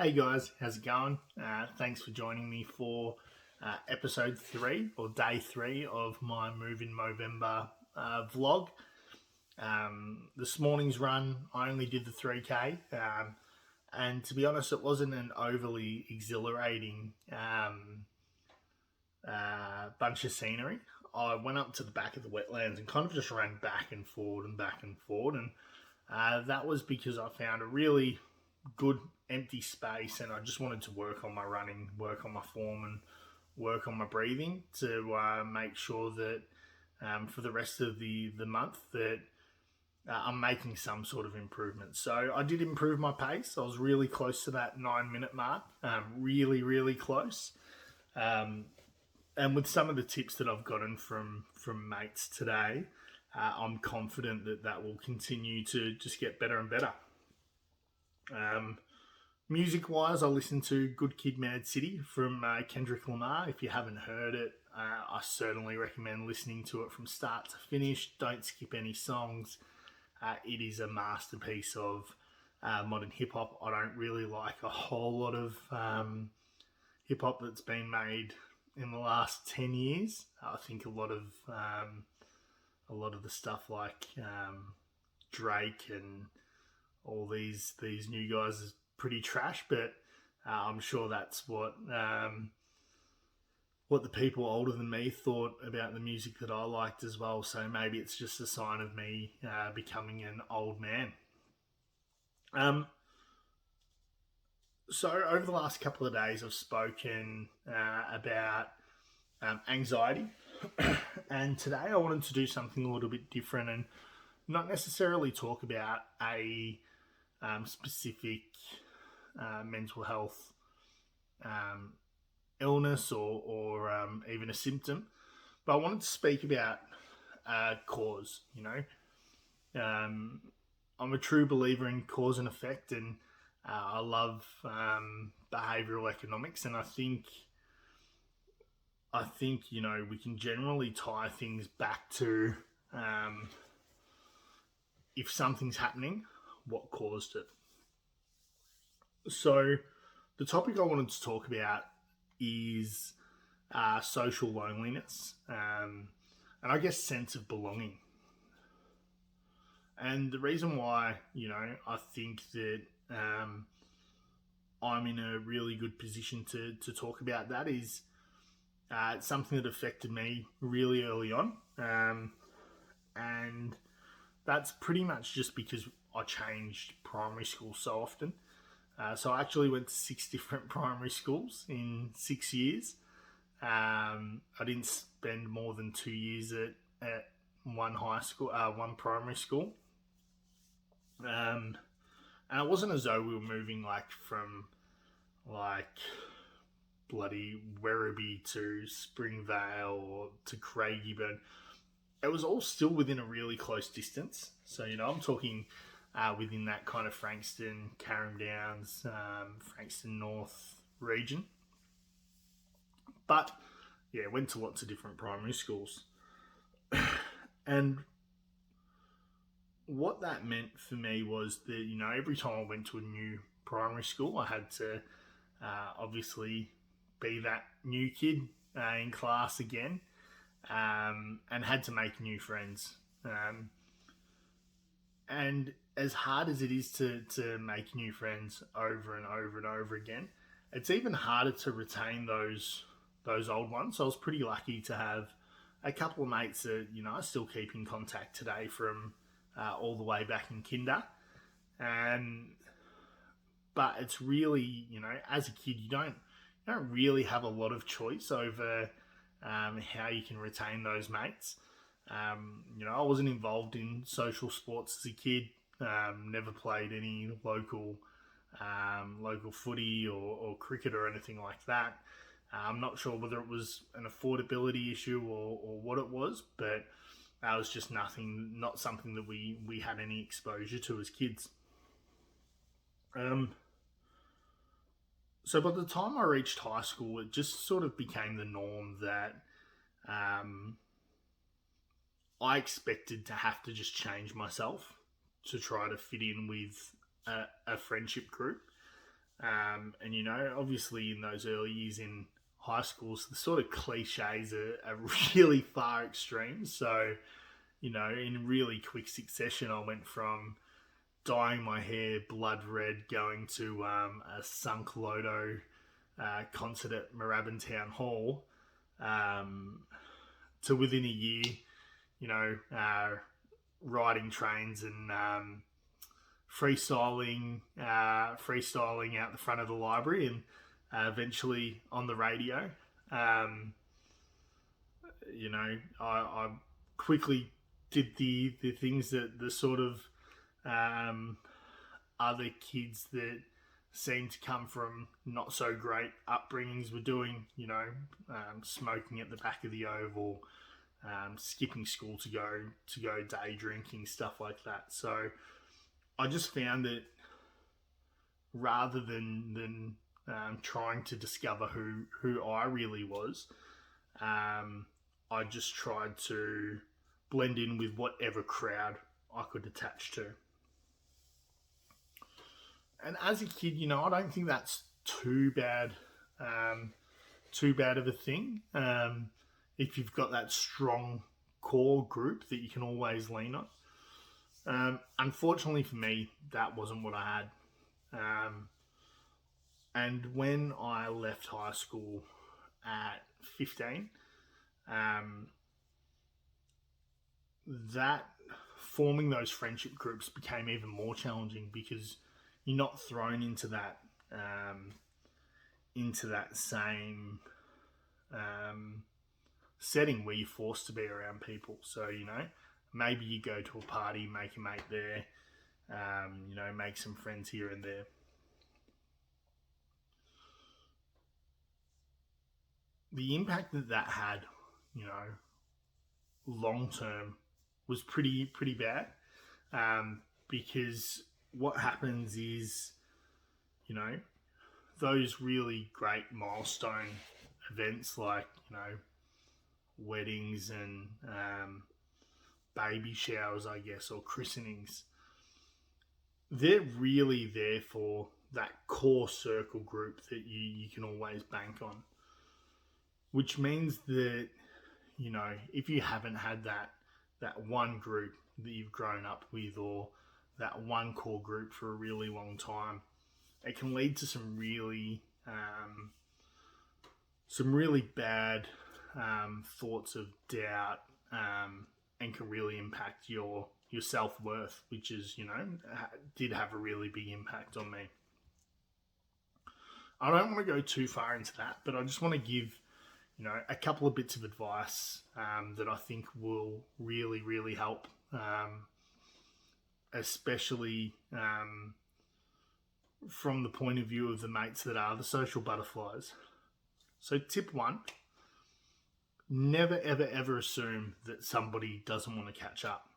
Hey guys, how's it going? Thanks for joining me for episode 3 or day 3 of my Move in Movember vlog. This morning's run, I only did the 3K, and to be honest, it wasn't an overly exhilarating bunch of scenery. I went up to the back of the wetlands and kind of just ran back and forward, and that was because I found a really good empty space and I just wanted to work on my running, work on my form, and work on my breathing to make sure that for the rest of the month that I'm making some sort of improvement. So I did improve my pace. I was really close to that 9-minute mark, really close. And with some of the tips that I've gotten from mates today, I'm confident that will continue to just get better and better. Music-wise, I listened to Good Kid, Mad City from Kendrick Lamar. If you haven't heard it, I certainly recommend listening to it from start to finish. Don't skip any songs. It is a masterpiece of modern hip-hop. I don't really like a whole lot of hip-hop that's been made in the last 10 years. I think a lot of the stuff like Drake and all these new guys is pretty trash, but I'm sure that's what the people older than me thought about the music that I liked as well. So maybe it's just a sign of me becoming an old man. So over the last couple of days, I've spoken about anxiety, and today I wanted to do something a little bit different and not necessarily talk about a specific mental health illness or even a symptom, but I wanted to speak about cause. I'm a true believer in cause and effect, and I love behavioral economics, and I think we can generally tie things back to if something's happening, what caused it. So the topic I wanted to talk about is social loneliness, and I guess sense of belonging. And the reason why, I think that I'm in a really good position to talk about that is it's something that affected me really early on. And that's pretty much just because I changed primary school so often. So I actually went to 6 different primary schools in 6 years. I didn't spend more than 2 years at one primary school. And it wasn't as though we were moving from bloody Werribee to Springvale or to Craigie, but it was all still within a really close distance. So, I'm talking within that kind of Frankston, Carrum Downs, Frankston North region. But, yeah, went to lots of different primary schools. And what that meant for me was that, every time I went to a new primary school, I had to obviously be that new kid in class again, and had to make new friends. And as hard as it is to make new friends over and over and over again, it's even harder to retain those old ones. So I was pretty lucky to have a couple of mates that, I still keep in contact today from all the way back in kinder. But it's really, as a kid, you don't really have a lot of choice over how you can retain those mates. I wasn't involved in social sports as a kid. Never played any local footy or cricket or anything like that. I'm not sure whether it was an affordability issue or what it was, but that was just not something that we had any exposure to as kids. So by the time I reached high school, it just sort of became the norm that I expected to have to just change myself to try to fit in with a friendship group. And, obviously in those early years in high schools, the sort of cliches are really far extremes. So, in really quick succession, I went from dyeing my hair blood red, going to a Sunk Loto concert at Moorabbin Town Hall, to within a year, riding trains and freestyling out the front of the library, and eventually on the radio. I quickly did the things that the sort of other kids that seem to come from not so great upbringings were doing, smoking at the back of the Oval, skipping school to go day drinking, stuff like that. So I just found that rather than trying to discover who I really was, I just tried to blend in with whatever crowd I could attach to. And as a kid, I don't think that's too bad of a thing. If you've got that strong core group that you can always lean on. Unfortunately for me, that wasn't what I had. And when I left high school at 15, that forming those friendship groups became even more challenging, because you're not thrown into that same setting where you're forced to be around people. So maybe you go to a party, make a mate there, make some friends here and there. The impact that had, long term, was pretty bad, because what happens is, those really great milestone events like, weddings and baby showers, I guess, or christenings, they're really there for that core circle group that you can always bank on. Which means that, if you haven't had that one group that you've grown up with, or that one core group for a really long time, it can lead to some really bad thoughts of doubt, and can really impact your self-worth, which is, did have a really big impact on me. I don't want to go too far into that, but I just want to give, a couple of bits of advice that I think will really, really help, especially from the point of view of the mates that are the social butterflies. So tip 1, never, ever, ever assume that somebody doesn't want to catch up.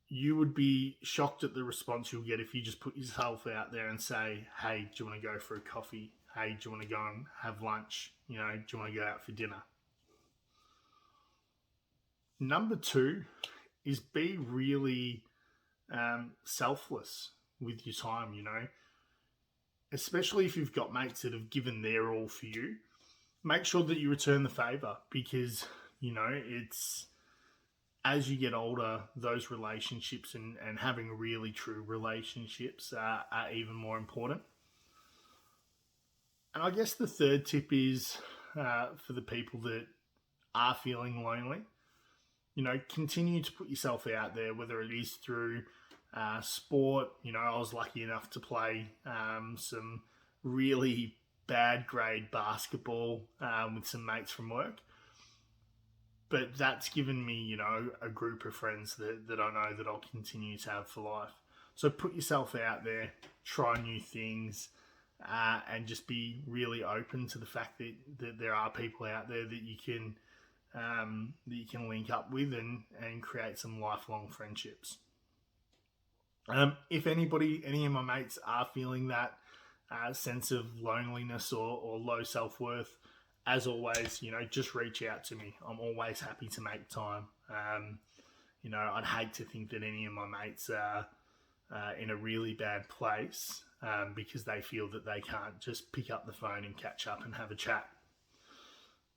You would be shocked at the response you'll get if you just put yourself out there and say, hey, do you want to go for a coffee? Hey, do you want to go and have lunch? Do you want to go out for dinner? Number 2 is be really selfless with your time, especially if you've got mates that have given their all for you. Make sure that you return the favour, because, it's as you get older, those relationships and having really true relationships are even more important. And I guess the third tip is for the people that are feeling lonely, continue to put yourself out there, whether it is through sport. I was lucky enough to play some really bad grade basketball with some mates from work. But that's given me, a group of friends that I know that I'll continue to have for life. So put yourself out there, try new things, and just be really open to the fact that there are people out there that you can link up with and create some lifelong friendships. If any of my mates are feeling that sense of loneliness or low self-worth, as always, just reach out to me. I'm always happy to make time. I'd hate to think that any of my mates are in a really bad place, because they feel that they can't just pick up the phone and catch up and have a chat.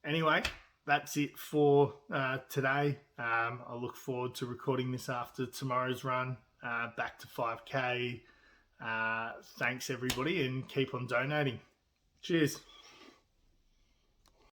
Anyway, that's it for today. I look forward to recording this after tomorrow's run, back to 5K. Thanks everybody, and keep on donating. Cheers.